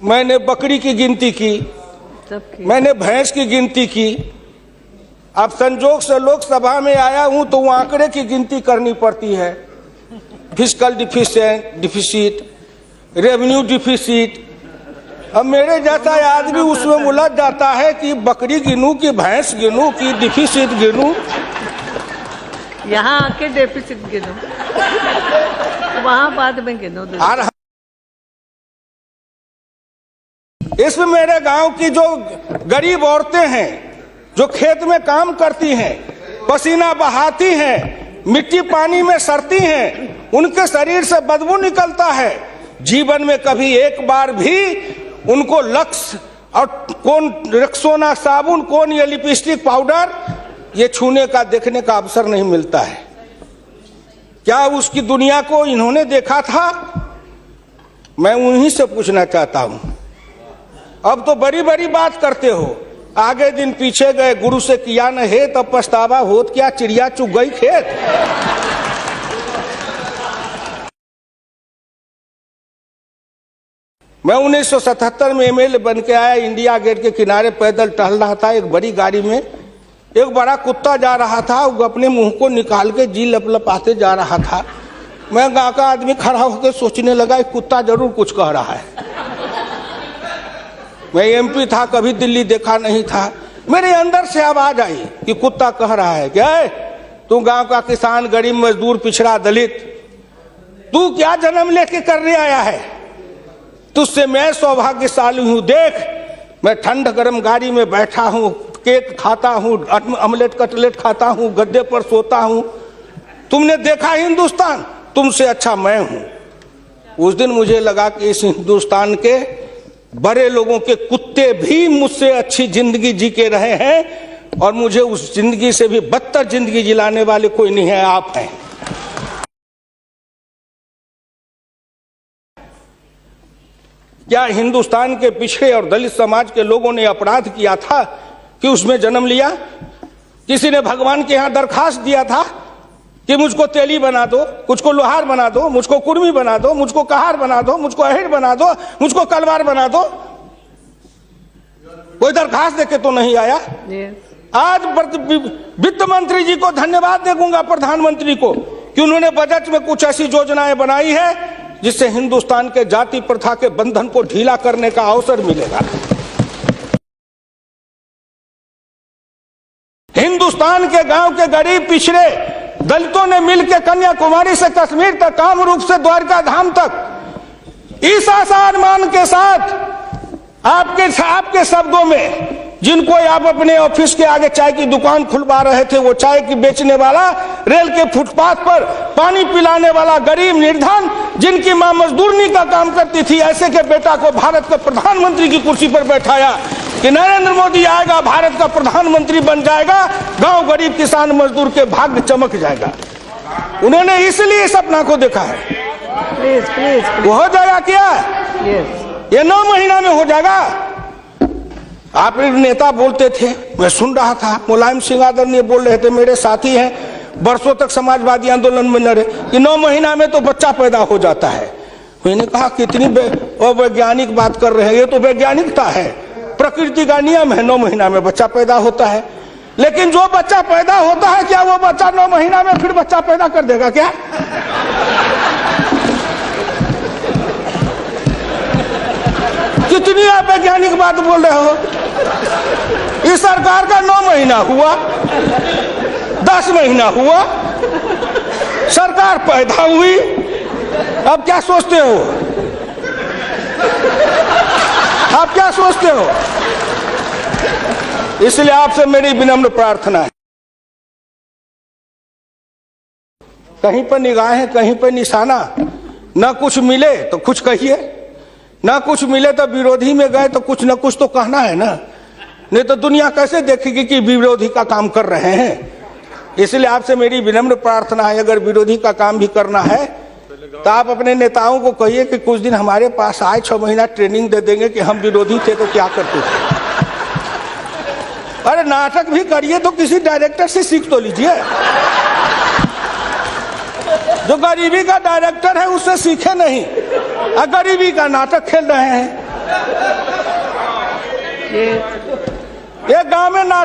मैंने बकरी की गिनती की, मैंने भैंस की गिनती की। अब संजोग से लोकसभा में आया हूं तो वो आंकड़े की गिनती करनी पड़ती है। Fiscal deficit, revenue deficit. अब मेरे जैसा आदमी उसमें उलझ जाता है कि बकरी गिनूं कि भैंस गिनूं कि डिफिसिट गिनूं। यहाँ आके डेफिसिट गिनो, वहां बाद में गिनो। इसमें मेरे गांव की जो गरीब औरतें हैं, जो खेत में काम करती हैं, पसीना बहाती हैं, मिट्टी पानी में सड़ती हैं, उनके शरीर से बदबू निकलता है। जीवन में कभी एक बार भी उनको लक्स और कौन रेक्सोना साबुन, कौन ये लिपस्टिक पाउडर, ये छूने का देखने का अवसर नहीं मिलता है। क्या उसकी दुनिया को इन्होंने देखा था? मैं उन्हीं से पूछना चाहता हूं। अब तो बड़ी बड़ी बात करते हो, आगे दिन पीछे गए, गुरु से किया न है तब पछतावा होत क्या, चिड़िया चुग गई खेत। मैं 1977 में एमएलए बन के आया, इंडिया गेट के किनारे पैदल टहल रहा था। एक बड़ी गाड़ी में एक बड़ा कुत्ता जा रहा था, वो अपने मुंह को निकाल के जी लपलपाते जा रहा था। मैं गांव का आदमी खड़ा होकर सोचने लगा, कुत्ता जरूर कुछ कह रहा है। मैं एमपी था, कभी दिल्ली देखा नहीं था। मेरे अंदर से आवाज आई कि कुत्ता कह रहा है, क्या है तू गांव का किसान, गरीब, मजदूर, पिछड़ा, दलित, तू क्या जन्म लेके करने आया है? तुझसे मैं सौभाग्यशाली हूं। देख, मैं ठंड गर्म गाड़ी में बैठा हूं, केक खाता हूं, ऑमलेट कटलेट खाता हूं, गद्दे पर सोता हूं। तुमने देखा हिंदुस्तान, तुमसे अच्छा मैं हूं। उस दिन मुझे लगा कि इस हिंदुस्तान के बड़े लोगों के कुत्ते भी मुझसे अच्छी जिंदगी जी के रहे हैं, और मुझे उस जिंदगी से भी बदतर जिंदगी जिलाने वाले कोई नहीं है, आप हैं। क्या हिंदुस्तान के पिछड़े और दलित समाज के लोगों ने अपराध किया था कि उसमें जन्म लिया? किसी ने भगवान के यहां दरखास्त दिया था कि मुझको तेली बना दो, मुझको लोहार बना दो, मुझको कुर्मी बना दो, मुझको कहार बना दो, मुझको अहिर बना दो, मुझको कलवार बना दो? कोई दरखास्त देके तो नहीं आया। आज वित्त मंत्री जी को धन्यवाद देगा, प्रधानमंत्री को, कि उन्होंने बजट में कुछ ऐसी योजनाएं बनाई है जिससे हिंदुस्तान के जाति प्रथा के बंधन को ढीला करने का अवसर मिलेगा। हिंदुस्तान के गांव के गरीब पिछड़े दलितों ने मिलकर कन्याकुमारी से कश्मीर तक, कामरूप से द्वारका धाम तक, इस आसान मान के साथ आपके शब्दों में, जिनको आप अपने ऑफिस के आगे चाय की दुकान खुलवा रहे थे, वो चाय की बेचने वाला, रेल के फुटपाथ पर पानी पिलाने वाला गरीब निर्धन, जिनकी मां मजदूरनी का काम करती थी, ऐसे के बेटा को भारत के प्रधानमंत्री की कुर्सी पर बैठाया कि नरेंद्र मोदी आएगा, भारत का प्रधानमंत्री बन जाएगा, गांव गरीब किसान मजदूर के भाग्य चमक जाएगा। उन्होंने इसलिए सपना को देखा है। प्लीज। वो हो जाएगा क्या? ये 9 महीना में हो जाएगा। आप नेता बोलते थे, मैं सुन रहा था, मुलायम सिंह आदरणीय बोल रहे थे, मेरे साथी हैं, बरसों तक समाजवादी आंदोलन में लड़े, कि 9 महीना में तो बच्चा पैदा हो जाता है। मैंने कहा कितनी वैज्ञानिक बात कर रहे हैं, ये तो वैज्ञानिकता है, प्रकृति का नियम है, 9 महीना में बच्चा पैदा होता है। लेकिन जो बच्चा पैदा होता है, क्या वो बच्चा 9 महीना में फिर बच्चा पैदा कर देगा क्या? कितनी आप वैज्ञानिक बात बोल रहे हो? इस सरकार का 9 महीना हुआ, 10 महीना हुआ, सरकार पैदा हुई, अब क्या सोचते हो? आप क्या सोचते हो? इसलिए आपसे मेरी विनम्र प्रार्थना है, कहीं पर निगाहें, कहीं पर निशाना, न कुछ मिले तो कुछ कहिए, ना कुछ मिले तो विरोधी में गए तो कुछ न कुछ तो कहना है ना, नहीं तो दुनिया कैसे देखेगी कि विरोधी का काम कर रहे हैं। इसलिए आपसे मेरी विनम्र प्रार्थना है, अगर विरोधी का काम भी करना है तो आप अपने नेताओं को कहिए कि कुछ दिन हमारे पास आए, 6 महीना ट्रेनिंग दे देंगे कि हम विरोधी थे तो क्या करते थे। अरे नाटक भी करिए तो किसी डायरेक्टर से सीख तो लीजिए, जो गरीबी का डायरेक्टर है उससे सीखे नहीं, गरीबी का नाटक खेल रहे हैं। ये एक गांव में नाटक